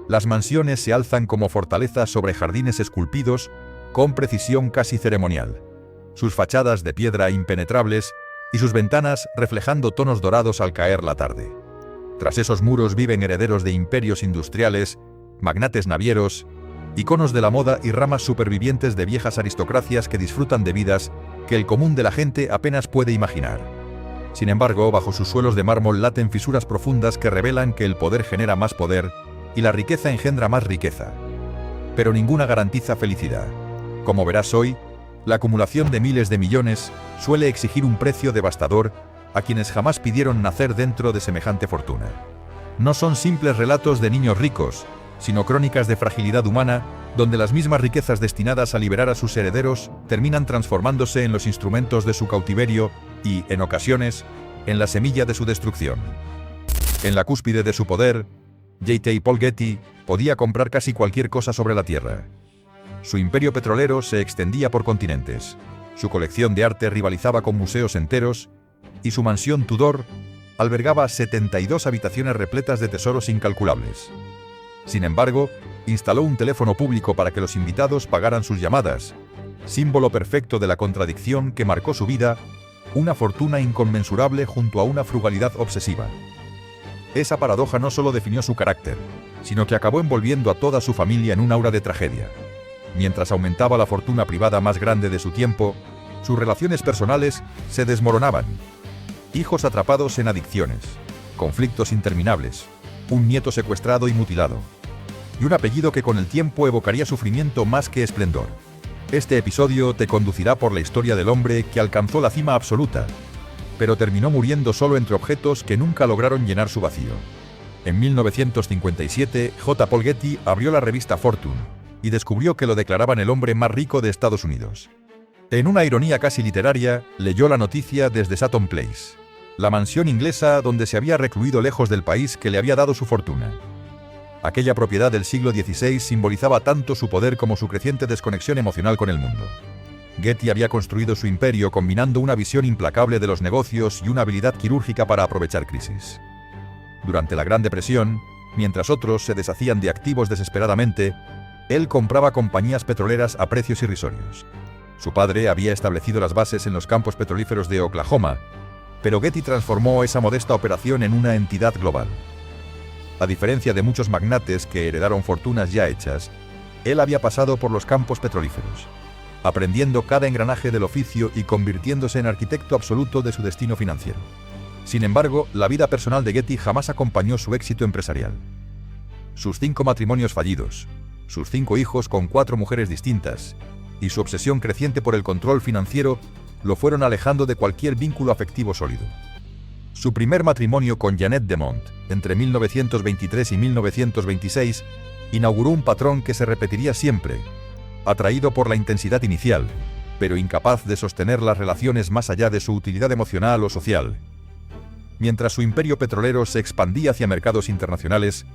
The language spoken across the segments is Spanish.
Las mansiones se alzan como fortalezas sobre jardines esculpidos, con precisión casi ceremonial. Sus fachadas de piedra impenetrables y sus ventanas reflejando tonos dorados al caer la tarde. Tras esos muros viven herederos de imperios industriales, magnates navieros, iconos de la moda y ramas supervivientes de viejas aristocracias que disfrutan de vidas que el común de la gente apenas puede imaginar. Sin embargo, bajo sus suelos de mármol laten fisuras profundas que revelan que el poder genera más poder y la riqueza engendra más riqueza. Pero ninguna garantiza felicidad. Como verás hoy, la acumulación de miles de millones suele exigir un precio devastador a quienes jamás pidieron nacer dentro de semejante fortuna. No son simples relatos de niños ricos, sino crónicas de fragilidad humana, donde las mismas riquezas destinadas a liberar a sus herederos terminan transformándose en los instrumentos de su cautiverio y, en ocasiones, en la semilla de su destrucción. En la cúspide de su poder, J.T. Paul Getty podía comprar casi cualquier cosa sobre la tierra. Su imperio petrolero se extendía por continentes, su colección de arte rivalizaba con museos enteros, y su mansión Tudor albergaba 72 habitaciones repletas de tesoros incalculables. Sin embargo, instaló un teléfono público para que los invitados pagaran sus llamadas, símbolo perfecto de la contradicción que marcó su vida, una fortuna inconmensurable junto a una frugalidad obsesiva. Esa paradoja no solo definió su carácter, sino que acabó envolviendo a toda su familia en un aura de tragedia. Mientras aumentaba la fortuna privada más grande de su tiempo, sus relaciones personales se desmoronaban. Hijos atrapados en adicciones, conflictos interminables, un nieto secuestrado y mutilado, y un apellido que con el tiempo evocaría sufrimiento más que esplendor. Este episodio te conducirá por la historia del hombre que alcanzó la cima absoluta, pero terminó muriendo solo entre objetos que nunca lograron llenar su vacío. En 1957, J. Paul Getty abrió la revista Fortune y descubrió que lo declaraban el hombre más rico de Estados Unidos. En una ironía casi literaria, leyó la noticia desde Sutton Place, la mansión inglesa donde se había recluido lejos del país que le había dado su fortuna. Aquella propiedad del siglo XVI simbolizaba tanto su poder como su creciente desconexión emocional con el mundo. Getty había construido su imperio combinando una visión implacable de los negocios y una habilidad quirúrgica para aprovechar crisis. Durante la Gran Depresión, mientras otros se deshacían de activos desesperadamente, él compraba compañías petroleras a precios irrisorios. Su padre había establecido las bases en los campos petrolíferos de Oklahoma, pero Getty transformó esa modesta operación en una entidad global. A diferencia de muchos magnates que heredaron fortunas ya hechas, él había pasado por los campos petrolíferos, aprendiendo cada engranaje del oficio y convirtiéndose en arquitecto absoluto de su destino financiero. Sin embargo, la vida personal de Getty jamás acompañó su éxito empresarial. Sus 5 matrimonios fallidos, sus 5 hijos con 4 mujeres distintas, y su obsesión creciente por el control financiero lo fueron alejando de cualquier vínculo afectivo sólido. Su primer matrimonio con Jeanette Demont, entre 1923 y 1926, inauguró un patrón que se repetiría siempre, atraído por la intensidad inicial, pero incapaz de sostener las relaciones más allá de su utilidad emocional o social. Mientras su imperio petrolero se expandía hacia mercados internacionales,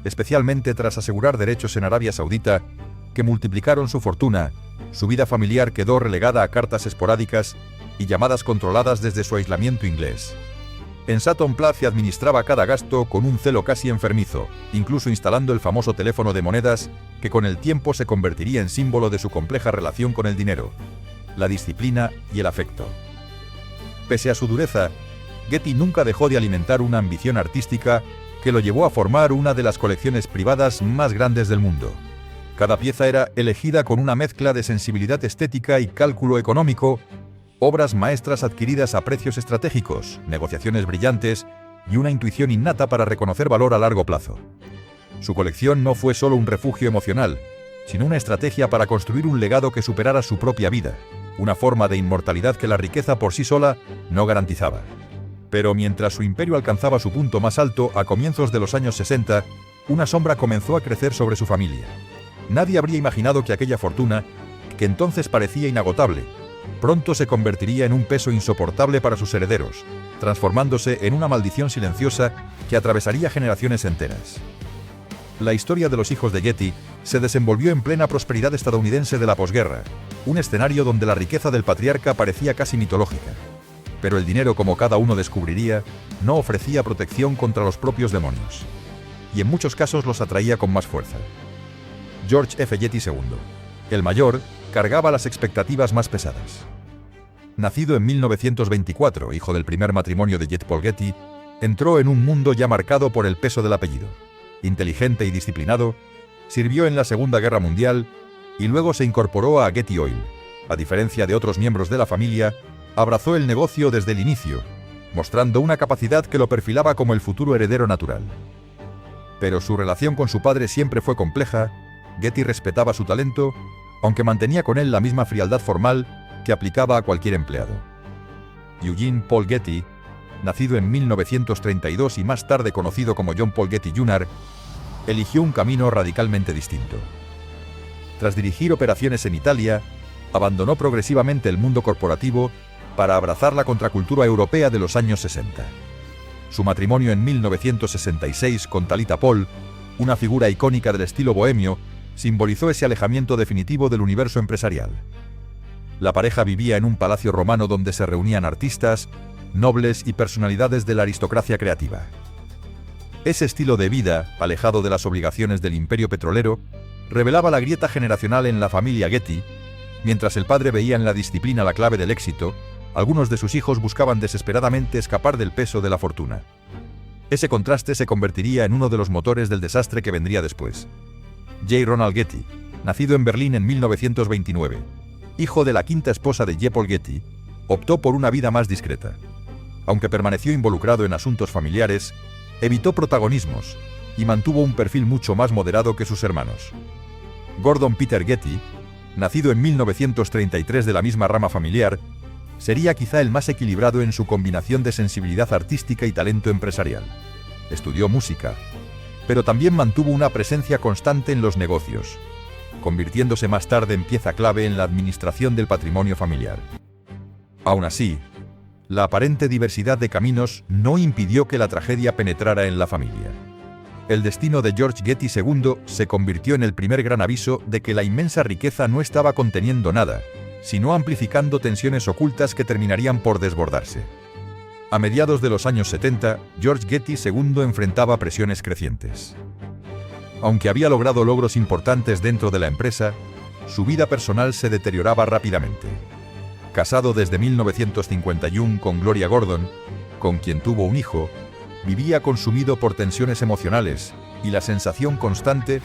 especialmente tras asegurar derechos en Arabia Saudita, que multiplicaron su fortuna, su vida familiar quedó relegada a cartas esporádicas y llamadas controladas desde su aislamiento inglés. En Sutton Place administraba cada gasto con un celo casi enfermizo, incluso instalando el famoso teléfono de monedas que con el tiempo se convertiría en símbolo de su compleja relación con el dinero, la disciplina y el afecto. Pese a su dureza, Getty nunca dejó de alimentar una ambición artística que lo llevó a formar una de las colecciones privadas más grandes del mundo. Cada pieza era elegida con una mezcla de sensibilidad estética y cálculo económico, obras maestras adquiridas a precios estratégicos, negociaciones brillantes y una intuición innata para reconocer valor a largo plazo. Su colección no fue solo un refugio emocional, sino una estrategia para construir un legado que superara su propia vida, una forma de inmortalidad que la riqueza por sí sola no garantizaba. Pero mientras su imperio alcanzaba su punto más alto a comienzos de los años 60, una sombra comenzó a crecer sobre su familia. Nadie habría imaginado que aquella fortuna, que entonces parecía inagotable, pronto se convertiría en un peso insoportable para sus herederos, transformándose en una maldición silenciosa que atravesaría generaciones enteras. La historia de los hijos de Getty se desenvolvió en plena prosperidad estadounidense de la posguerra, un escenario donde la riqueza del patriarca parecía casi mitológica. Pero el dinero, como cada uno descubriría, no ofrecía protección contra los propios demonios. y en muchos casos los atraía con más fuerza. George F. Getty II, el mayor, cargaba las expectativas más pesadas. Nacido en 1924, hijo del primer matrimonio de Jet Paul Getty, entró en un mundo ya marcado por el peso del apellido. Inteligente y disciplinado, sirvió en la Segunda Guerra Mundial y luego se incorporó a Getty Oil. A diferencia de otros miembros de la familia, abrazó el negocio desde el inicio, mostrando una capacidad que lo perfilaba como el futuro heredero natural. Pero su relación con su padre siempre fue compleja. Getty respetaba su talento, aunque mantenía con él la misma frialdad formal que aplicaba a cualquier empleado. Eugene Paul Getty, nacido en 1932 y más tarde conocido como John Paul Getty Jr., eligió un camino radicalmente distinto. Tras dirigir operaciones en Italia, abandonó progresivamente el mundo corporativo para abrazar la contracultura europea de los años 60. Su matrimonio en 1966 con Talita Paul, una figura icónica del estilo bohemio, simbolizó ese alejamiento definitivo del universo empresarial. La pareja vivía en un palacio romano donde se reunían artistas, nobles y personalidades de la aristocracia creativa. Ese estilo de vida, alejado de las obligaciones del imperio petrolero, revelaba la grieta generacional en la familia Getty. Mientras el padre veía en la disciplina la clave del éxito, algunos de sus hijos buscaban desesperadamente escapar del peso de la fortuna. Ese contraste se convertiría en uno de los motores del desastre que vendría después. J. Ronald Getty, nacido en Berlín en 1929, hijo de la quinta esposa de J. Paul Getty, optó por una vida más discreta. Aunque permaneció involucrado en asuntos familiares, evitó protagonismos y mantuvo un perfil mucho más moderado que sus hermanos. Gordon Peter Getty, nacido en 1933 de la misma rama familiar, sería quizá el más equilibrado en su combinación de sensibilidad artística y talento empresarial. Estudió música, pero también mantuvo una presencia constante en los negocios, convirtiéndose más tarde en pieza clave en la administración del patrimonio familiar. Aún así, la aparente diversidad de caminos no impidió que la tragedia penetrara en la familia. El destino de George Getty II se convirtió en el primer gran aviso de que la inmensa riqueza no estaba conteniendo nada, sino amplificando tensiones ocultas que terminarían por desbordarse. A mediados de los años 70, George Getty II enfrentaba presiones crecientes. Aunque había logrado logros importantes dentro de la empresa, su vida personal se deterioraba rápidamente. Casado desde 1951 con Gloria Gordon, con quien tuvo un hijo, vivía consumido por tensiones emocionales y la sensación constante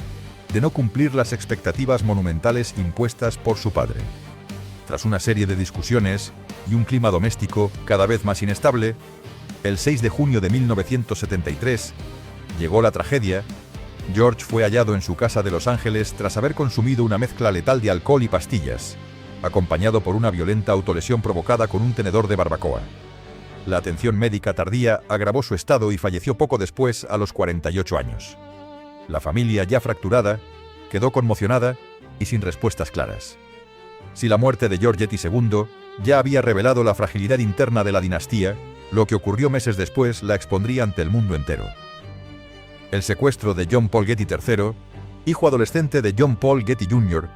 de no cumplir las expectativas monumentales impuestas por su padre. Tras una serie de discusiones y un clima doméstico cada vez más inestable, el 6 de junio de 1973 llegó la tragedia. George fue hallado en su casa de Los Ángeles tras haber consumido una mezcla letal de alcohol y pastillas, acompañado por una violenta autolesión provocada con un tenedor de barbacoa. La atención médica tardía agravó su estado y falleció poco después, a los 48 años. La familia, ya fracturada, quedó conmocionada y sin respuestas claras. Si la muerte de George Getty II ya había revelado la fragilidad interna de la dinastía, lo que ocurrió meses después la expondría ante el mundo entero. El secuestro de John Paul Getty III, hijo adolescente de John Paul Getty Jr.,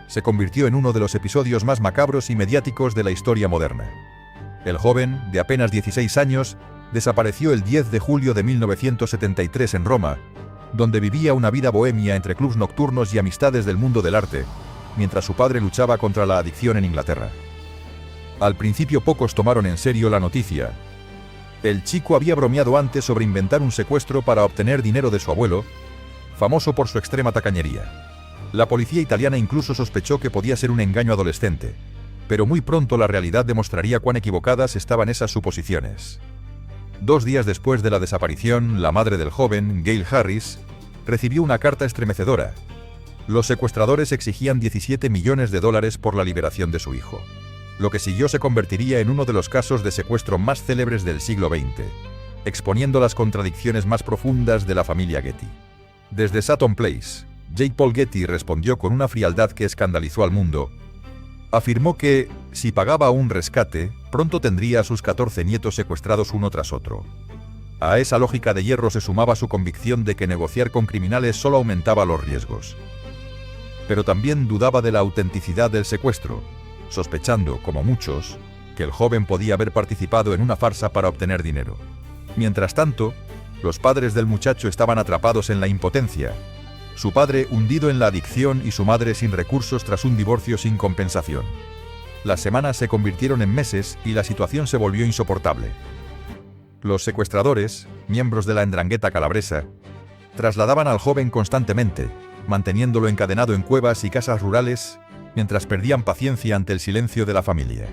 se convirtió en uno de los episodios más macabros y mediáticos de la historia moderna. El joven, de apenas 16 años, desapareció el 10 de julio de 1973 en Roma, donde vivía una vida bohemia entre clubs nocturnos y amistades del mundo del arte, mientras su padre luchaba contra la adicción en Inglaterra. Al principio pocos tomaron en serio la noticia. El chico había bromeado antes sobre inventar un secuestro para obtener dinero de su abuelo, famoso por su extrema tacañería. La policía italiana incluso sospechó que podía ser un engaño adolescente, pero muy pronto la realidad demostraría cuán equivocadas estaban esas suposiciones. 2 días después de la desaparición, la madre del joven, Gail Harris, recibió una carta estremecedora. Los secuestradores exigían $17 millones por la liberación de su hijo. Lo que siguió se convertiría en uno de los casos de secuestro más célebres del siglo XX, exponiendo las contradicciones más profundas de la familia Getty. Desde Sutton Place, J. Paul Getty respondió con una frialdad que escandalizó al mundo. Afirmó que, si pagaba un rescate, pronto tendría a sus 14 nietos secuestrados uno tras otro. A esa lógica de hierro se sumaba su convicción de que negociar con criminales solo aumentaba los riesgos. Pero también dudaba de la autenticidad del secuestro, sospechando, como muchos, que el joven podía haber participado en una farsa para obtener dinero. Mientras tanto, Los padres del muchacho estaban atrapados en la impotencia. Su padre hundido en la adicción y su madre sin recursos tras un divorcio sin compensación. Las semanas se convirtieron en meses y la situación se volvió insoportable. Los secuestradores, miembros de la 'Ndrangheta calabresa, trasladaban al joven constantemente, manteniéndolo encadenado en cuevas y casas rurales, mientras perdían paciencia ante el silencio de la familia.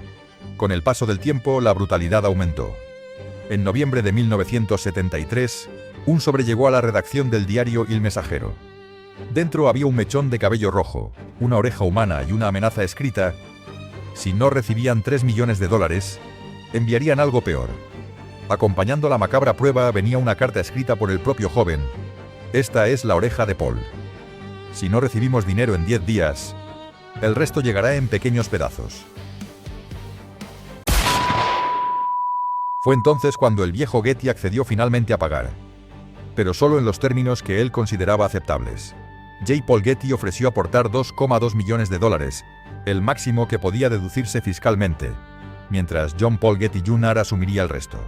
Con el paso del tiempo, la brutalidad aumentó. En noviembre de 1973, un sobre llegó a la redacción del diario Il Messaggero. Dentro había un mechón de cabello rojo, una oreja humana y una amenaza escrita: si no recibían $3 millones, enviarían algo peor. Acompañando la macabra prueba venía una carta escrita por el propio joven: esta es la oreja de Paul. Si no recibimos dinero en 10 días, el resto llegará en pequeños pedazos. Fue entonces cuando el viejo Getty accedió finalmente a pagar, pero solo en los términos que él consideraba aceptables. J. Paul Getty ofreció aportar $2,2 millones, el máximo que podía deducirse fiscalmente, mientras John Paul Getty Jr. asumiría el resto.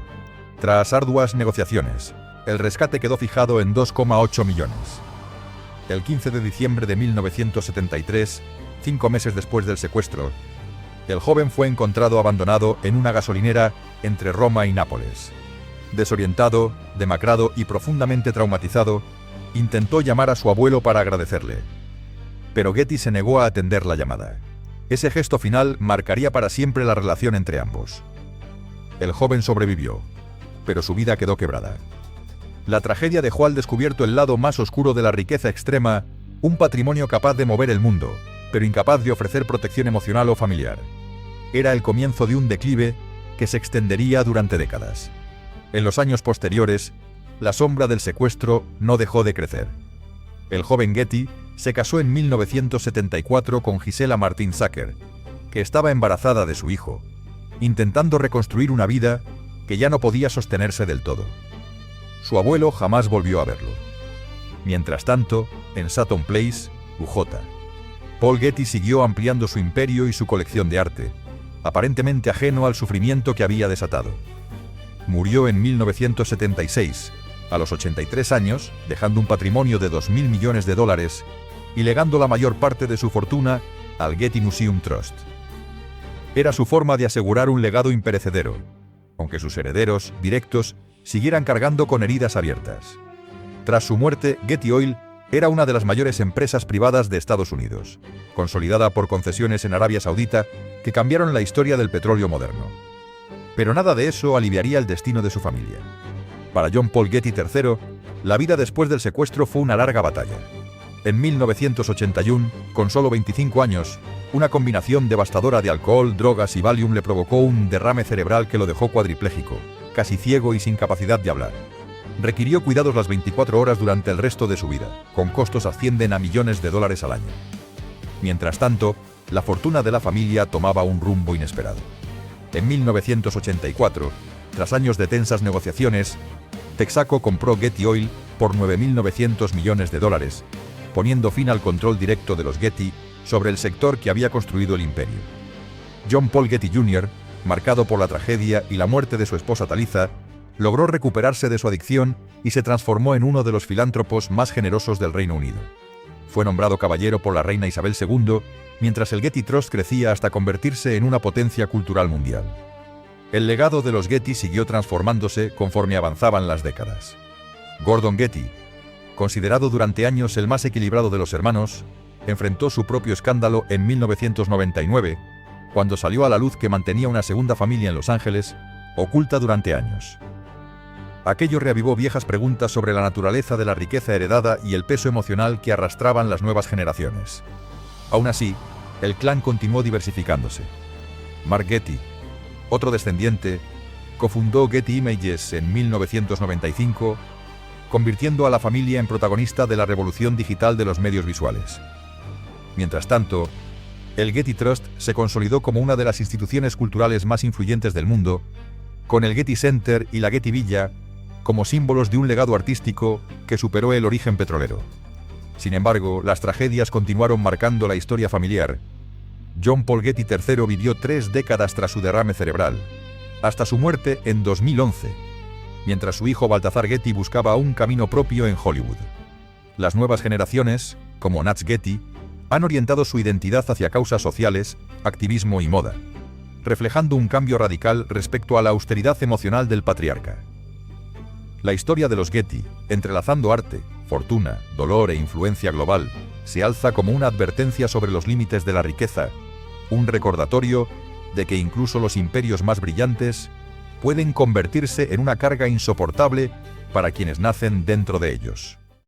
Tras arduas negociaciones, el rescate quedó fijado en $2,8 millones. El 15 de diciembre de 1973, 5 meses después del secuestro, el joven fue encontrado abandonado en una gasolinera entre Roma y Nápoles. Desorientado, demacrado y profundamente traumatizado, intentó llamar a su abuelo para agradecerle. Pero Getty se negó a atender la llamada. Ese gesto final marcaría para siempre la relación entre ambos. El joven sobrevivió, pero su vida quedó quebrada. La tragedia dejó al descubierto el lado más oscuro de la riqueza extrema, un patrimonio capaz de mover el mundo, pero incapaz de ofrecer protección emocional o familiar. Era el comienzo de un declive que se extendería durante décadas. En los años posteriores, la sombra del secuestro no dejó de crecer. El joven Getty se casó en 1974 con Gisela Martin Sacker, que estaba embarazada de su hijo, intentando reconstruir una vida que ya no podía sostenerse del todo. Su abuelo jamás volvió a verlo. Mientras tanto, en Sutton Place, UJ, Paul Getty siguió ampliando su imperio y su colección de arte, aparentemente ajeno al sufrimiento que había desatado. Murió en 1976, a los 83 años, dejando un patrimonio de $2.000 millones y legando la mayor parte de su fortuna al Getty Museum Trust. Era su forma de asegurar un legado imperecedero, aunque sus herederos directos siguieran cargando con heridas abiertas. Tras su muerte, Getty Oil era una de las mayores empresas privadas de Estados Unidos, consolidada por concesiones en Arabia Saudita que cambiaron la historia del petróleo moderno. Pero nada de eso aliviaría el destino de su familia. Para John Paul Getty III, la vida después del secuestro fue una larga batalla. En 1981, con solo 25 años, una combinación devastadora de alcohol, drogas y Valium le provocó un derrame cerebral que lo dejó cuadripléjico, casi ciego y sin capacidad de hablar. Requirió cuidados las 24 horas durante el resto de su vida, con costos ascienden a millones de dólares al año. Mientras tanto, la fortuna de la familia tomaba un rumbo inesperado. En 1984, tras años de tensas negociaciones, Texaco compró Getty Oil por $9.900 millones, poniendo fin al control directo de los Getty sobre el sector que había construido el imperio. John Paul Getty Jr., marcado por la tragedia y la muerte de su esposa Talitha, logró recuperarse de su adicción y se transformó en uno de los filántropos más generosos del Reino Unido. Fue nombrado caballero por la reina Isabel II, mientras el Getty Trust crecía hasta convertirse en una potencia cultural mundial. El legado de los Getty siguió transformándose conforme avanzaban las décadas. Gordon Getty, considerado durante años el más equilibrado de los hermanos, enfrentó su propio escándalo en 1999, cuando salió a la luz que mantenía una segunda familia en Los Ángeles, oculta durante años. Aquello reavivó viejas preguntas sobre la naturaleza de la riqueza heredada y el peso emocional que arrastraban las nuevas generaciones. Aún así, el clan continuó diversificándose. Mark Getty, otro descendiente, cofundó Getty Images en 1995, convirtiendo a la familia en protagonista de la revolución digital de los medios visuales. Mientras tanto, el Getty Trust se consolidó como una de las instituciones culturales más influyentes del mundo, con el Getty Center y la Getty Villa como símbolos de un legado artístico que superó el origen petrolero. Sin embargo, las tragedias continuaron marcando la historia familiar. John Paul Getty III vivió 3 décadas tras su derrame cerebral, hasta su muerte en 2011. mientras su hijo Balthazar Getty buscaba un camino propio en Hollywood. Las nuevas generaciones, como Nats Getty, han orientado su identidad hacia causas sociales, activismo y moda, reflejando un cambio radical respecto a la austeridad emocional del patriarca. La historia de los Getty, entrelazando arte, fortuna, dolor e influencia global, se alza como una advertencia sobre los límites de la riqueza, un recordatorio de que incluso los imperios más brillantes pueden convertirse en una carga insoportable para quienes nacen dentro de ellos.